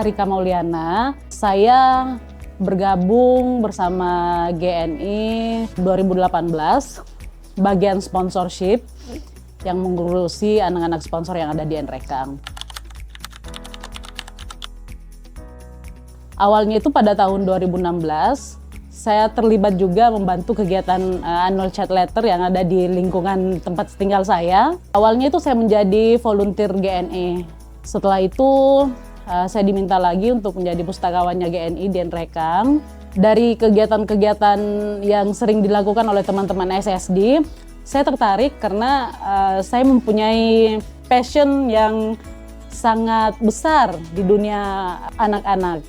Saya Rika Mauliana. Saya bergabung bersama GNI 2018, bagian sponsorship yang mengurusi anak-anak sponsor yang ada di NREKANG. Awalnya itu pada tahun 2016, saya terlibat juga membantu kegiatan annual chat letter yang ada di lingkungan tempat tinggal saya. Awalnya itu saya menjadi volunteer GNI. Setelah itu saya diminta lagi untuk menjadi pustakawannya GNI di NREKANG. Dari kegiatan-kegiatan yang sering dilakukan oleh teman-teman SSD, saya tertarik karena saya mempunyai passion yang sangat besar di dunia anak-anak.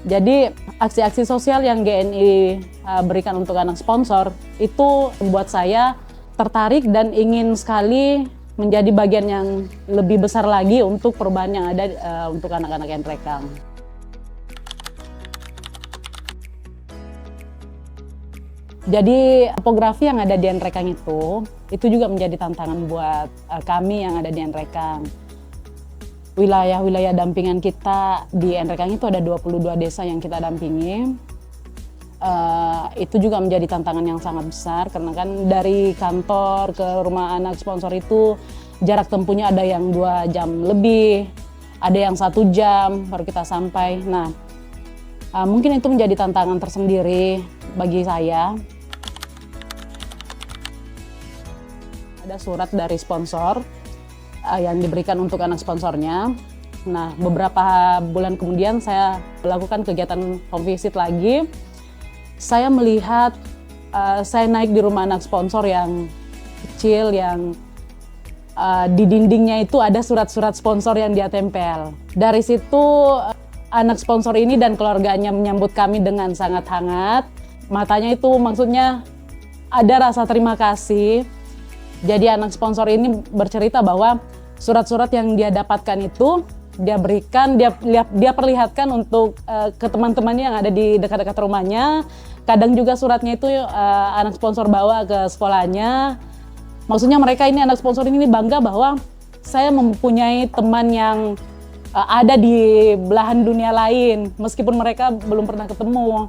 Jadi aksi-aksi sosial yang GNI berikan untuk anak sponsor itu membuat saya tertarik dan ingin sekali menjadi bagian yang lebih besar lagi untuk perubahan yang ada untuk anak-anak NREKANG. Jadi topografi yang ada di NREKANG itu juga menjadi tantangan buat kami yang ada di NREKANG. Wilayah-wilayah dampingan kita di NREKANG itu ada 22 desa yang kita dampingi. Itu juga menjadi tantangan yang sangat besar karena kan dari kantor ke rumah anak sponsor itu jarak tempuhnya ada yang 2 jam lebih, ada yang 1 jam baru kita sampai. Nah, mungkin itu menjadi tantangan tersendiri bagi saya. Ada surat dari sponsor yang diberikan untuk anak sponsornya. Nah, beberapa bulan kemudian saya melakukan kegiatan home visit lagi. Saya melihat saya naik di rumah anak sponsor yang kecil, yang di dindingnya itu ada surat-surat sponsor yang dia tempel. Dari situ anak sponsor ini dan keluarganya menyambut kami dengan sangat hangat. Matanya itu maksudnya ada rasa terima kasih. Jadi anak sponsor ini bercerita bahwa surat-surat yang dia dapatkan itu dia berikan, dia perlihatkan untuk ke teman-temannya yang ada di dekat-dekat rumahnya. Kadang juga suratnya itu anak sponsor bawa ke sekolahnya. Maksudnya mereka ini anak sponsor ini bangga bahwa saya mempunyai teman yang ada di belahan dunia lain meskipun mereka belum pernah ketemu.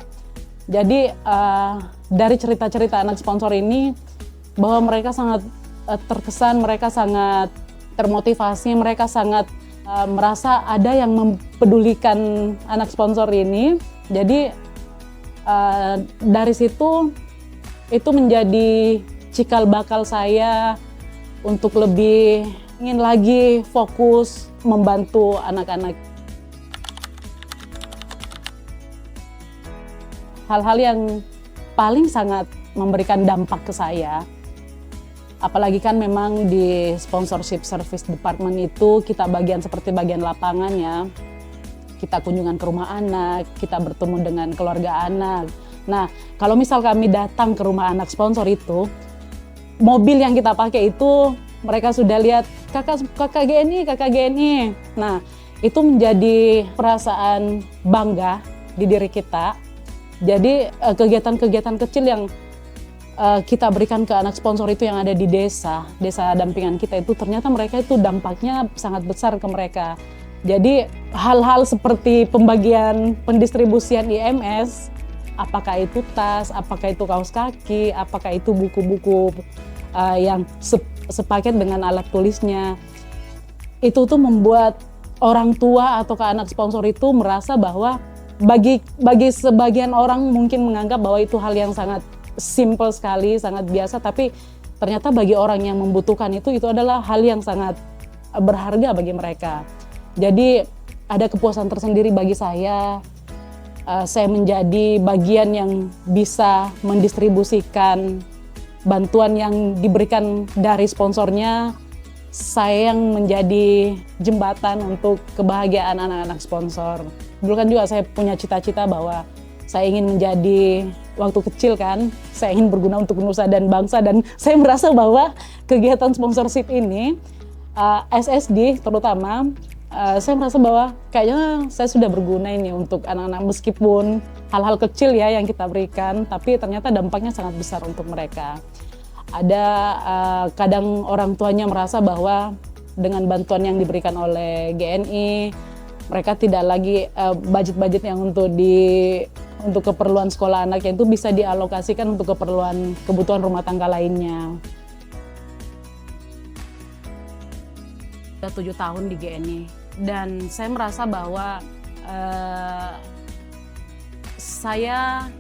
Jadi dari cerita-cerita anak sponsor ini bahwa mereka sangat terkesan, mereka sangat termotivasi, mereka sangat merasa ada yang mempedulikan anak sponsor ini. Jadi dari situ itu menjadi cikal bakal saya untuk lebih ingin lagi fokus membantu anak-anak. Hal-hal yang paling sangat memberikan dampak ke saya, apalagi kan memang di sponsorship service department itu kita bagian seperti bagian lapangannya. Kita kunjungan ke rumah anak, kita bertemu dengan keluarga anak. Nah, kalau misal kami datang ke rumah anak sponsor itu, mobil yang kita pakai itu mereka sudah lihat kakak GNI. Nah, itu menjadi perasaan bangga di diri kita. Jadi kegiatan-kegiatan kecil yang kita berikan ke anak sponsor itu yang ada di desa dampingan kita itu ternyata mereka itu dampaknya sangat besar ke mereka. Jadi hal-hal seperti pembagian pendistribusian IMS, apakah itu tas, apakah itu kaos kaki, apakah itu buku-buku yang sepaket dengan alat tulisnya, itu tuh membuat orang tua atau ke anak sponsor itu merasa bahwa bagi sebagian orang mungkin menganggap bahwa itu hal yang sangat simple sekali, sangat biasa, tapi ternyata bagi orang yang membutuhkan itu adalah hal yang sangat berharga bagi mereka. Jadi ada kepuasan tersendiri bagi saya menjadi bagian yang bisa mendistribusikan bantuan yang diberikan dari sponsornya. Saya yang menjadi jembatan untuk kebahagiaan anak-anak sponsor. Dulu kan juga saya punya cita-cita bahwa saya ingin menjadi, waktu kecil kan, saya ingin berguna untuk nusa dan bangsa, dan saya merasa bahwa kegiatan sponsorship ini, SSD terutama, saya merasa bahwa kayaknya saya sudah berguna ini untuk anak-anak, meskipun hal-hal kecil ya yang kita berikan, tapi ternyata dampaknya sangat besar untuk mereka. Ada kadang orang tuanya merasa bahwa dengan bantuan yang diberikan oleh GNI, Mereka tidak lagi budget-budget yang untuk keperluan sekolah anaknya itu bisa dialokasikan untuk kebutuhan rumah tangga lainnya. Sudah 7 tahun di GNI dan saya merasa bahwa saya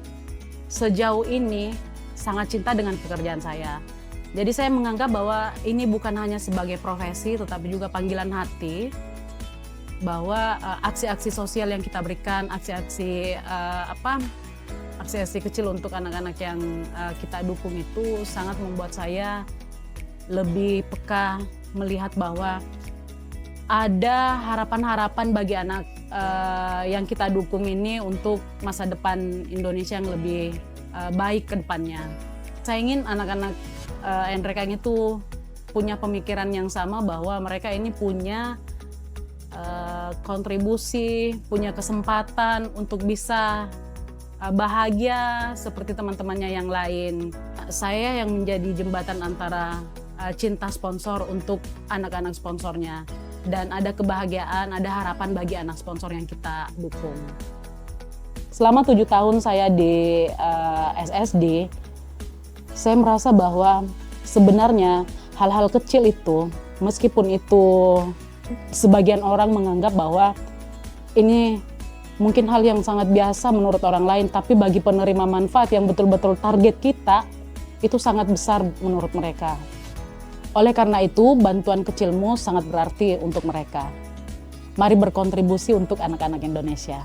sejauh ini sangat cinta dengan pekerjaan saya. Jadi saya menganggap bahwa ini bukan hanya sebagai profesi tetapi juga panggilan hati, bahwa aksi-aksi sosial yang kita berikan, aksi-aksi kecil untuk anak-anak yang kita dukung itu sangat membuat saya lebih peka melihat bahwa ada harapan-harapan bagi anak yang kita dukung ini untuk masa depan Indonesia yang lebih baik ke depannya. Saya ingin anak-anak NREKA itu punya pemikiran yang sama bahwa mereka ini punya kontribusi, punya kesempatan untuk bisa bahagia seperti teman-temannya yang lain. Saya yang menjadi jembatan antara cinta sponsor untuk anak-anak sponsornya. Dan ada kebahagiaan, ada harapan bagi anak sponsor yang kita dukung. Selama 7 tahun saya di SSD, saya merasa bahwa sebenarnya hal-hal kecil itu, meskipun itu sebagian orang menganggap bahwa ini mungkin hal yang sangat biasa menurut orang lain, tapi bagi penerima manfaat yang betul-betul target kita, itu sangat besar menurut mereka. Oleh karena itu, bantuan kecilmu sangat berarti untuk mereka. Mari berkontribusi untuk anak-anak Indonesia.